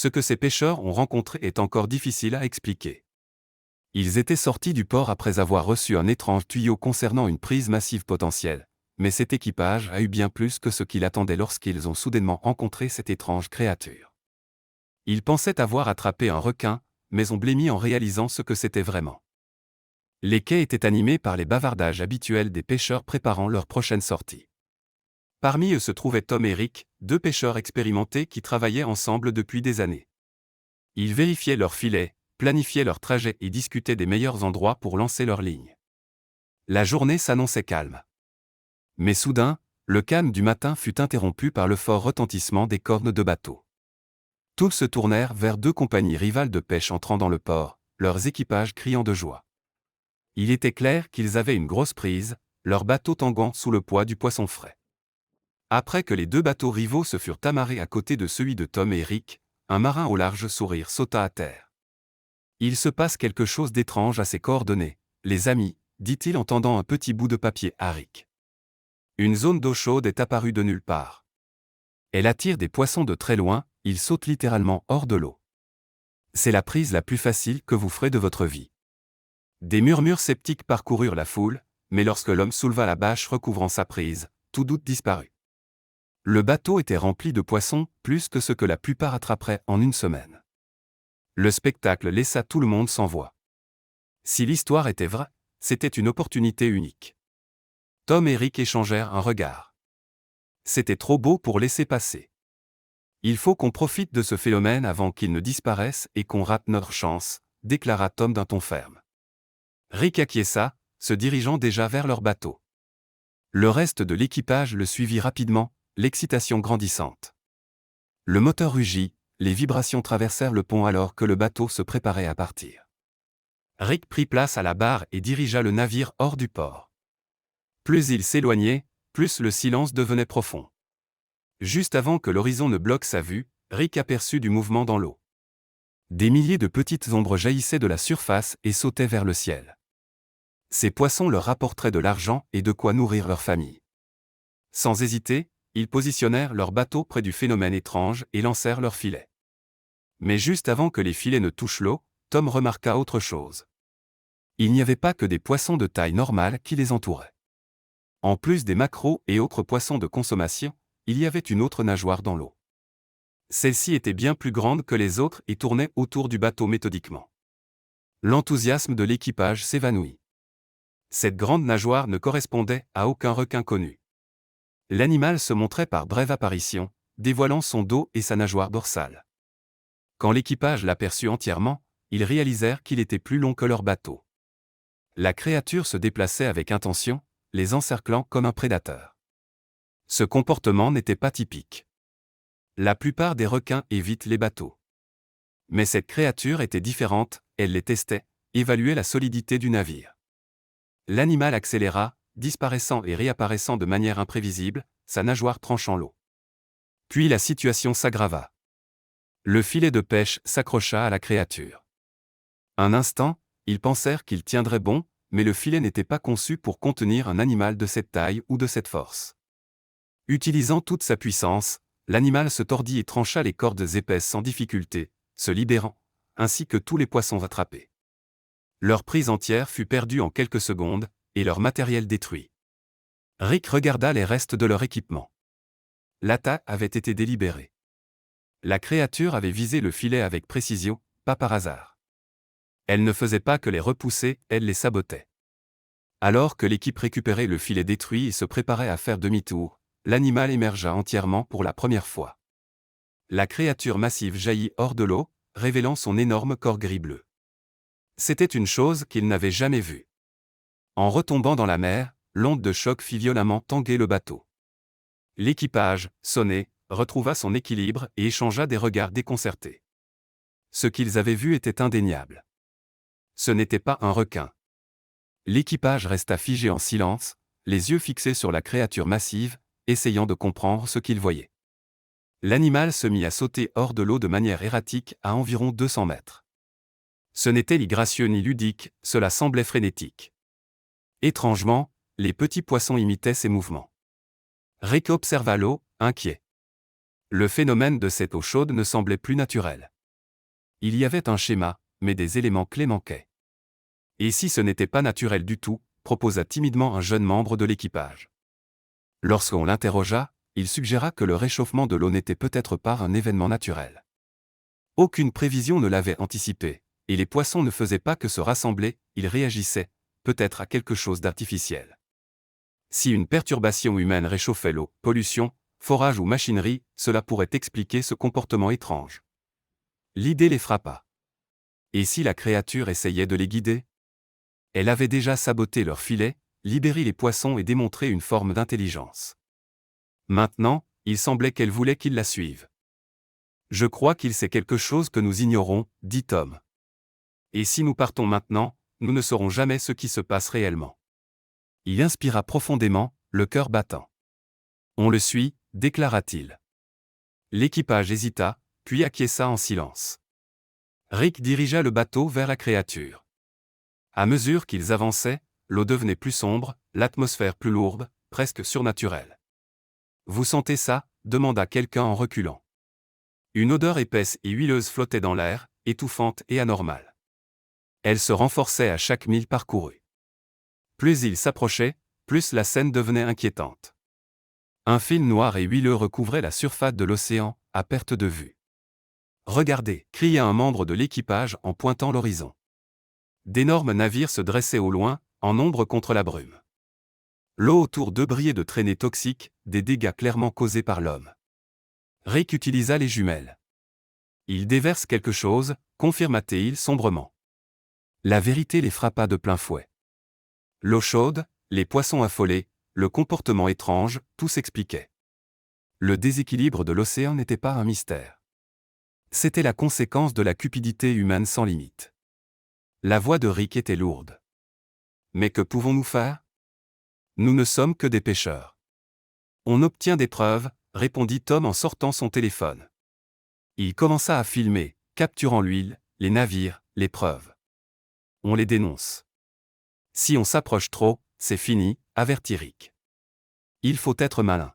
Ce que ces pêcheurs ont rencontré est encore difficile à expliquer. Ils étaient sortis du port après avoir reçu un étrange tuyau concernant une prise massive potentielle, mais cet équipage a eu bien plus que ce qu'il attendait lorsqu'ils ont soudainement rencontré cette étrange créature. Ils pensaient avoir attrapé un requin, mais ont blêmi en réalisant ce que c'était vraiment. Les quais étaient animés par les bavardages habituels des pêcheurs préparant leur prochaine sortie. Parmi eux se trouvaient Tom et Rick, deux pêcheurs expérimentés qui travaillaient ensemble depuis des années. Ils vérifiaient leurs filets, planifiaient leur trajet et discutaient des meilleurs endroits pour lancer leur ligne. La journée s'annonçait calme. Mais soudain, le calme du matin fut interrompu par le fort retentissement des cornes de bateaux. Tous se tournèrent vers deux compagnies rivales de pêche entrant dans le port, leurs équipages criant de joie. Il était clair qu'ils avaient une grosse prise, leurs bateaux tanguant sous le poids du poisson frais. Après que les deux bateaux rivaux se furent amarrés à côté de celui de Tom et Rick, un marin au large sourire sauta à terre. « Il se passe quelque chose d'étrange à ces coordonnées, les amis, dit-il en tendant un petit bout de papier à Rick. Une zone d'eau chaude est apparue de nulle part. Elle attire des poissons de très loin, ils sautent littéralement hors de l'eau. C'est la prise la plus facile que vous ferez de votre vie. » Des murmures sceptiques parcoururent la foule, mais lorsque l'homme souleva la bâche recouvrant sa prise, tout doute disparut. Le bateau était rempli de poissons, plus que ce que la plupart attraperaient en une semaine. Le spectacle laissa tout le monde sans voix. Si l'histoire était vraie, c'était une opportunité unique. Tom et Rick échangèrent un regard. C'était trop beau pour laisser passer. Il faut qu'on profite de ce phénomène avant qu'il ne disparaisse et qu'on rate notre chance, déclara Tom d'un ton ferme. Rick acquiesça, se dirigeant déjà vers leur bateau. Le reste de l'équipage le suivit rapidement, l'excitation grandissante. Le moteur rugit, les vibrations traversèrent le pont alors que le bateau se préparait à partir. Rick prit place à la barre et dirigea le navire hors du port. Plus il s'éloignait, plus le silence devenait profond. Juste avant que l'horizon ne bloque sa vue, Rick aperçut du mouvement dans l'eau. Des milliers de petites ombres jaillissaient de la surface et sautaient vers le ciel. Ces poissons leur rapporteraient de l'argent et de quoi nourrir leur famille. Sans hésiter, ils positionnèrent leur bateau près du phénomène étrange et lancèrent leurs filets. Mais juste avant que les filets ne touchent l'eau, Tom remarqua autre chose. Il n'y avait pas que des poissons de taille normale qui les entouraient. En plus des maquereaux et autres poissons de consommation, il y avait une autre nageoire dans l'eau. Celle-ci était bien plus grande que les autres et tournait autour du bateau méthodiquement. L'enthousiasme de l'équipage s'évanouit. Cette grande nageoire ne correspondait à aucun requin connu. L'animal se montrait par brève apparition, dévoilant son dos et sa nageoire dorsale. Quand l'équipage l'aperçut entièrement, ils réalisèrent qu'il était plus long que leur bateau. La créature se déplaçait avec intention, les encerclant comme un prédateur. Ce comportement n'était pas typique. La plupart des requins évitent les bateaux. Mais cette créature était différente, elle les testait, évaluait la solidité du navire. L'animal accéléra, disparaissant et réapparaissant de manière imprévisible, sa nageoire tranchant l'eau. Puis la situation s'aggrava. Le filet de pêche s'accrocha à la créature. Un instant, ils pensèrent qu'il tiendrait bon, mais le filet n'était pas conçu pour contenir un animal de cette taille ou de cette force. Utilisant toute sa puissance, l'animal se tordit et trancha les cordes épaisses sans difficulté, se libérant, ainsi que tous les poissons attrapés. Leur prise entière fut perdue en quelques secondes, et leur matériel détruit. Rick regarda les restes de leur équipement. L'attaque avait été délibérée. La créature avait visé le filet avec précision, pas par hasard. Elle ne faisait pas que les repousser, elle les sabotait. Alors que l'équipe récupérait le filet détruit et se préparait à faire demi-tour, l'animal émergea entièrement pour la première fois. La créature massive jaillit hors de l'eau, révélant son énorme corps gris-bleu. C'était une chose qu'ils n'avaient jamais vue. En retombant dans la mer, l'onde de choc fit violemment tanguer le bateau. L'équipage, sonné, retrouva son équilibre et échangea des regards déconcertés. Ce qu'ils avaient vu était indéniable. Ce n'était pas un requin. L'équipage resta figé en silence, les yeux fixés sur la créature massive, essayant de comprendre ce qu'ils voyaient. L'animal se mit à sauter hors de l'eau de manière erratique à environ 200 mètres. Ce n'était ni gracieux ni ludique, cela semblait frénétique. Étrangement, les petits poissons imitaient ses mouvements. Rick observa l'eau, inquiet. Le phénomène de cette eau chaude ne semblait plus naturel. Il y avait un schéma, mais des éléments clés manquaient. Et si ce n'était pas naturel du tout, proposa timidement un jeune membre de l'équipage. Lorsqu'on l'interrogea, il suggéra que le réchauffement de l'eau n'était peut-être pas un événement naturel. Aucune prévision ne l'avait anticipé, et les poissons ne faisaient pas que se rassembler, ils réagissaient, peut-être à quelque chose d'artificiel. Si une perturbation humaine réchauffait l'eau, pollution, forage ou machinerie, cela pourrait expliquer ce comportement étrange. L'idée les frappa. Et si la créature essayait de les guider? Elle avait déjà saboté leur filet, libéré les poissons et démontré une forme d'intelligence. Maintenant, il semblait qu'elle voulait qu'ils la suivent. Je crois qu'il sait quelque chose que nous ignorons, dit Tom. Et si nous partons maintenant, nous ne saurons jamais ce qui se passe réellement. Il inspira profondément, le cœur battant. On le suit, déclara-t-il. L'équipage hésita, puis acquiesça en silence. Rick dirigea le bateau vers la créature. À mesure qu'ils avançaient, l'eau devenait plus sombre, l'atmosphère plus lourde, presque surnaturelle. Vous sentez ça? Demanda quelqu'un en reculant. Une odeur épaisse et huileuse flottait dans l'air, étouffante et anormale. Elle se renforçait à chaque mille parcouru. Plus ils s'approchaient, plus la scène devenait inquiétante. Un film noir et huileux recouvrait la surface de l'océan, à perte de vue. Regardez, cria un membre de l'équipage en pointant l'horizon. D'énormes navires se dressaient au loin, en ombre contre la brume. L'eau autour d'eux brillait de traînées toxiques, des dégâts clairement causés par l'homme. Rick utilisa les jumelles. Il déverse quelque chose, confirma-t-il sombrement. La vérité les frappa de plein fouet. L'eau chaude, les poissons affolés, le comportement étrange, tout s'expliquait. Le déséquilibre de l'océan n'était pas un mystère. C'était la conséquence de la cupidité humaine sans limite. La voix de Rick était lourde. Mais que pouvons-nous faire? Nous ne sommes que des pêcheurs. On obtient des preuves, répondit Tom en sortant son téléphone. Il commença à filmer, capturant l'huile, les navires, les preuves. On les dénonce. Si on s'approche trop, c'est fini, avertit Rick. Il faut être malin.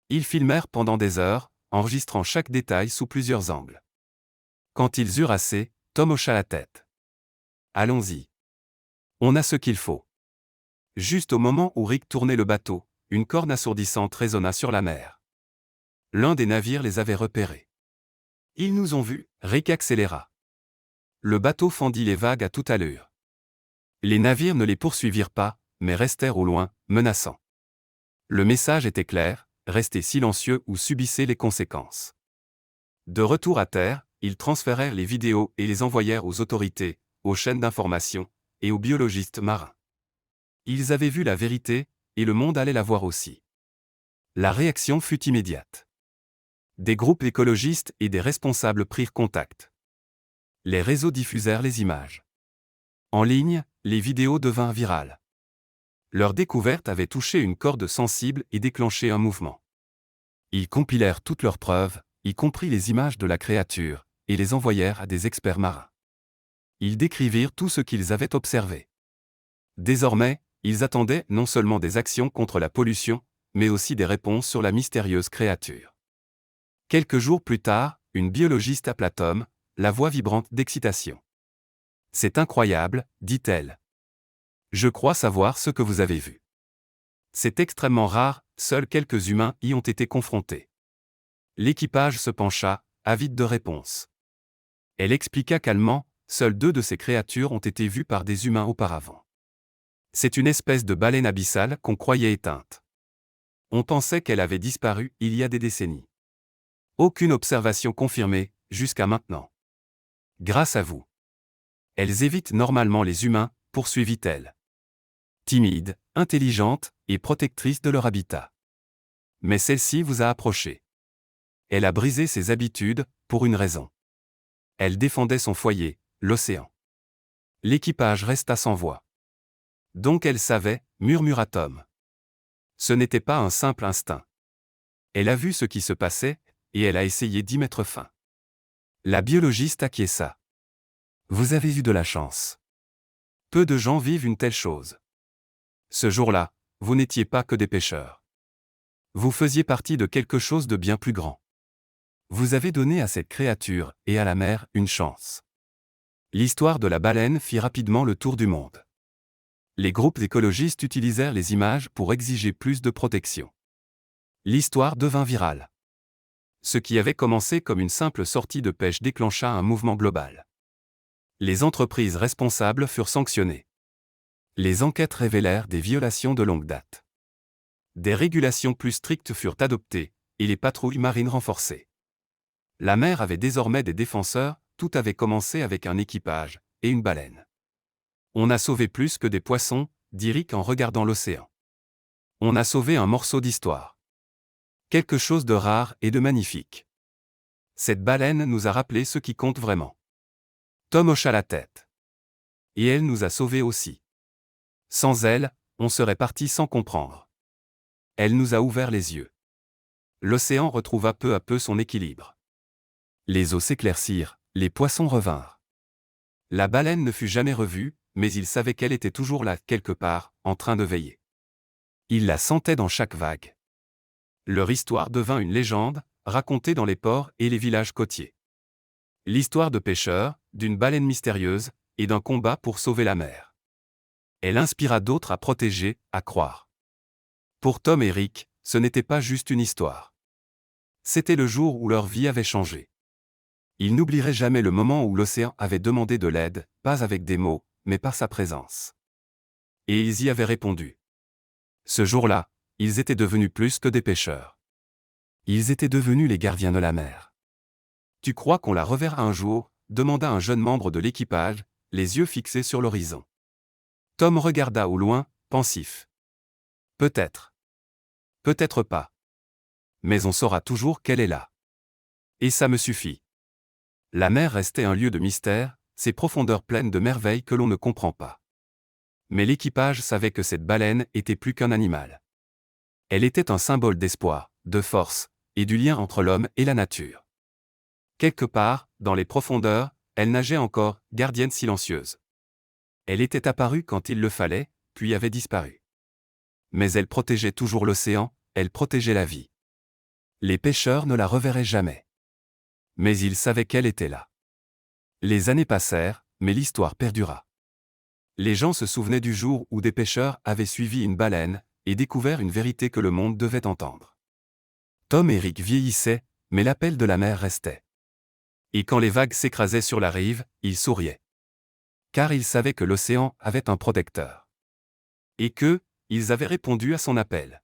Ils filmèrent pendant des heures, enregistrant chaque détail sous plusieurs angles. Quand ils eurent assez, Tom hocha la tête. Allons-y. On a ce qu'il faut. Juste au moment où Rick tournait le bateau, une corne assourdissante résonna sur la mer. L'un des navires les avait repérés. Ils nous ont vus, Rick accéléra. Le bateau fendit les vagues à toute allure. Les navires ne les poursuivirent pas, mais restèrent au loin, menaçants. Le message était clair, restez silencieux ou subissez les conséquences. De retour à terre, ils transférèrent les vidéos et les envoyèrent aux autorités, aux chaînes d'information, et aux biologistes marins. Ils avaient vu la vérité, et le monde allait la voir aussi. La réaction fut immédiate. Des groupes écologistes et des responsables prirent contact. Les réseaux diffusèrent les images. En ligne, les vidéos devinrent virales. Leur découverte avait touché une corde sensible et déclenché un mouvement. Ils compilèrent toutes leurs preuves, y compris les images de la créature, et les envoyèrent à des experts marins. Ils décrivirent tout ce qu'ils avaient observé. Désormais, ils attendaient non seulement des actions contre la pollution, mais aussi des réponses sur la mystérieuse créature. Quelques jours plus tard, une biologiste appela Tom, la voix vibrante d'excitation. « C'est incroyable, dit-elle. Je crois savoir ce que vous avez vu. C'est extrêmement rare, seuls quelques humains y ont été confrontés. » L'équipage se pencha, avide de réponses. Elle expliqua calmement, seules 2 de ces créatures ont été vues par des humains auparavant. C'est une espèce de baleine abyssale qu'on croyait éteinte. On pensait qu'elle avait disparu il y a des décennies. Aucune observation confirmée, jusqu'à maintenant. Grâce à vous. Elles évitent normalement les humains, poursuivit-elle. Timide, intelligente et protectrice de leur habitat. Mais celle-ci vous a approché. Elle a brisé ses habitudes, pour une raison. Elle défendait son foyer, l'océan. L'équipage resta sans voix. Donc elle savait, murmura Tom. Ce n'était pas un simple instinct. Elle a vu ce qui se passait, et elle a essayé d'y mettre fin. La biologiste acquiesça. Vous avez eu de la chance. Peu de gens vivent une telle chose. Ce jour-là, vous n'étiez pas que des pêcheurs. Vous faisiez partie de quelque chose de bien plus grand. Vous avez donné à cette créature, et à la mer, une chance. L'histoire de la baleine fit rapidement le tour du monde. Les groupes écologistes utilisèrent les images pour exiger plus de protection. L'histoire devint virale. Ce qui avait commencé comme une simple sortie de pêche déclencha un mouvement global. Les entreprises responsables furent sanctionnées. Les enquêtes révélèrent des violations de longue date. Des régulations plus strictes furent adoptées, et les patrouilles marines renforcées. La mer avait désormais des défenseurs, tout avait commencé avec un équipage, et une baleine. On a sauvé plus que des poissons, dit Rick en regardant l'océan. On a sauvé un morceau d'histoire. Quelque chose de rare et de magnifique. Cette baleine nous a rappelé ce qui compte vraiment. Tom hocha la tête. Et elle nous a sauvés aussi. Sans elle, on serait parti sans comprendre. Elle nous a ouvert les yeux. L'océan retrouva peu à peu son équilibre. Les eaux s'éclaircirent, les poissons revinrent. La baleine ne fut jamais revue, mais il savait qu'elle était toujours là, quelque part, en train de veiller. Il la sentait dans chaque vague. Leur histoire devint une légende, racontée dans les ports et les villages côtiers. L'histoire de pêcheurs, d'une baleine mystérieuse, et d'un combat pour sauver la mer. Elle inspira d'autres à protéger, à croire. Pour Tom et Rick, ce n'était pas juste une histoire. C'était le jour où leur vie avait changé. Ils n'oublieraient jamais le moment où l'océan avait demandé de l'aide, pas avec des mots, mais par sa présence. Et ils y avaient répondu. Ce jour-là, ils étaient devenus plus que des pêcheurs. Ils étaient devenus les gardiens de la mer. Tu crois qu'on la reverra un jour ? Demanda un jeune membre de l'équipage, les yeux fixés sur l'horizon. Tom regarda au loin, pensif. Peut-être. Peut-être pas. Mais on saura toujours qu'elle est là. Et ça me suffit. La mer restait un lieu de mystère, ses profondeurs pleines de merveilles que l'on ne comprend pas. Mais l'équipage savait que cette baleine était plus qu'un animal. Elle était un symbole d'espoir, de force, et du lien entre l'homme et la nature. Quelque part, dans les profondeurs, elle nageait encore, gardienne silencieuse. Elle était apparue quand il le fallait, puis avait disparu. Mais elle protégeait toujours l'océan, elle protégeait la vie. Les pêcheurs ne la reverraient jamais. Mais ils savaient qu'elle était là. Les années passèrent, mais l'histoire perdura. Les gens se souvenaient du jour où des pêcheurs avaient suivi une baleine, et découvert une vérité que le monde devait entendre. Tom et Rick vieillissaient, mais l'appel de la mer restait. Et quand les vagues s'écrasaient sur la rive, ils souriaient. Car ils savaient que l'océan avait un protecteur. Et que, ils avaient répondu à son appel.